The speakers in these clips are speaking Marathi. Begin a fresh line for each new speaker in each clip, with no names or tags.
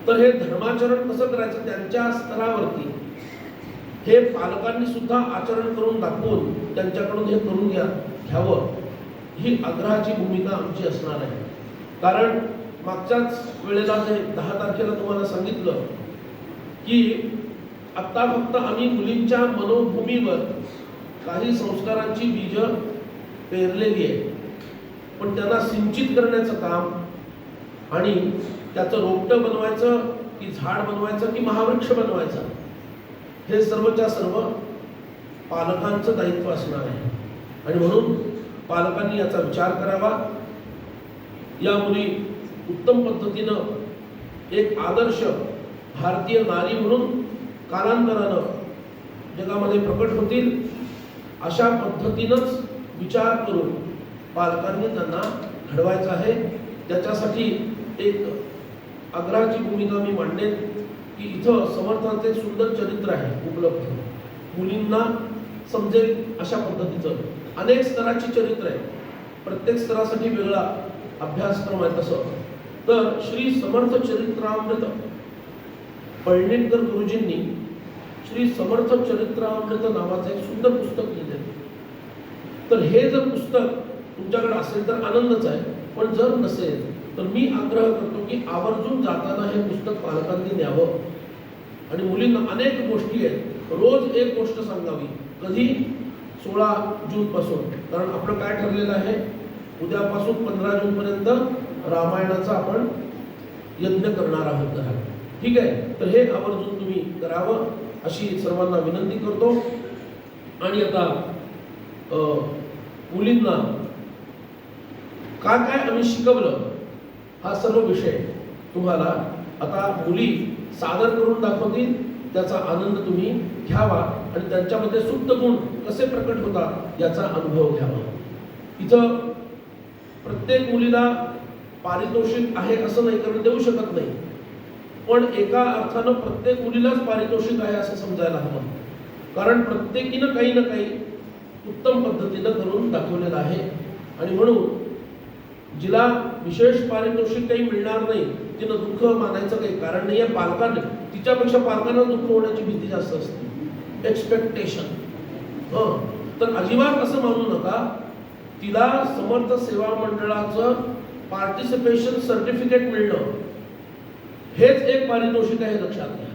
तर हे धर्माचरण कसं करायचं त्यांच्या स्तरावरती हे पालकांनी सुद्धा आचरण करून दाखवून त्यांच्याकडून हे करून घ्यावं ही आग्रहाची भूमिका आमची असणार आहे. कारण मागच्याच वेळेला जे 10 तारखेला तुम्हाला सांगितलं की आत्ता फक्त आम्ही मुलींच्या मनोभूमीवर काही संस्कारांची बीज पेरलेली आहे, पण त्यांना सिंचित करण्याचं काम आणि त्याचं रोपटं बनवायचं की झाड बनवायचं की महावृक्ष बनवायचं हे सर्वच्या सर्व पालकांचं दायित्व असणार आहे. आणि म्हणून पालकांनी याचा विचार करावा. या मुली उत्तम पद्धतीनं एक आदर्श भारतीय नारी म्हणून कालांतरानं जगामध्ये प्रकट होतील अशा पद्धतीनंच विचार करून पालकांनी त्यांना घडवायचं आहे. त्याच्यासाठी एक आग्रहाची भूमिका मी मांडेन की इथं समर्थांचे सुंदर चरित्र आहे उपलब्ध, मुलींना समजेल अशा पद्धतीचं अनेक स्तराची चरित्र आहे, प्रत्येक स्तरासाठी वेगळा अभ्यासक्रम आहे. तसं तर श्री समर्थ चरित्रामृत पळणीकर गुरुजींनी श्री समर्थ चरित्रामृत नावाचं एक सुंदर पुस्तक लिहिले. तर हे जर पुस्तक तुमच्याकडे असेल तर आनंदच आहे, पण जर नसेल तर मी आग्रह करतो की आवर्जून जाताना हे पुस्तक पालकांनी न्यावं. आणि मुलींना अनेक गोष्टी आहेत, रोज एक गोष्ट सांगावी. कधी 16 जून पासून, कारण आपलं काय ठरलेलं आहे उद्यापासून 15 जून पर्यंत रामायणाचा आपण यज्ञ करणार आहोत घरात. ठीक आहे, तर हे आवर्जून तुम्ही करावं अशी सर्वांना विनंती करतो. आणि आता मुलींना काय आम्ही शिकवलं हा सर्व विषय तुम्हाला आता मुली सादर करून दाखवतील, त्याचा आनंद तुम्ही घ्यावा आणि त्यांच्यामध्ये सुप्त गुण कसे प्रकट होतात याचा अनुभव घ्यावा. इथं प्रत्येक मुलीला पारितोषिक आहे असं नाही, कारण देऊ शकत नाही, पण एका अर्थानं प्रत्येक मुलीलाच पारितोषिक आहे असं समजायला हवं. कारण प्रत्येकीनं काही ना काही उत्तम पद्धतीनं करून दाखवलेलं आहे. आणि म्हणून जिला विशेष पारितोषिक काही मिळणार नाही तिनं दुःख मानायचं काही कारण नाही आहे. पालकांना तिच्यापेक्षा पालकांना दुःख होण्याची भीती जास्त असते, एक्सपेक्टेशन. तर अजिबात असं मानू नका. तिला समर्थ सेवा मंडळाचं पार्टिसिपेशन सर्टिफिकेट मिळणं हेच एक पारितोषिक आहे, लक्षात घ्या.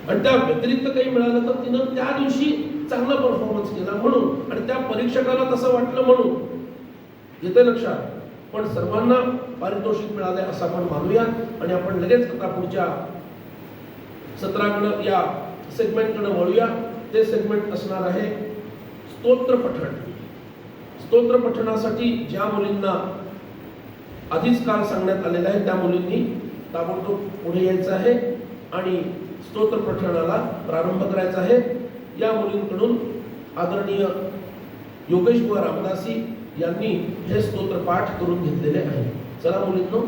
आणि त्या व्यतिरिक्त काही मिळालं तर तिनं त्या दिवशी चांगला परफॉर्मन्स केला म्हणून, आणि त्या परीक्षकाला तसं वाटलं म्हणून, येते लक्षात. पण सर्वांना पारितोषिक मिळाले असं आपण मानूया. आणि आपण लगेच आता पुढच्या सत्राकडं या सेगमेंटकडे वळूया. ते सेगमेंट असणार आहे स्तोत्र पठण. स्तोत्र पठणासाठी ज्या मुलींना आधीच काल सांगण्यात आलेलं आहे त्या मुलींनी ताबडतोब पुढे यायचं आहे आणि स्तोत्र पठणाला प्रारंभ करायचा आहे. या मुलींकडून आदरणीय योगेश बुवा रामदासी यांनी हे स्तोत्र पाठ करून घेतलेले आहे. चला मुलींनो.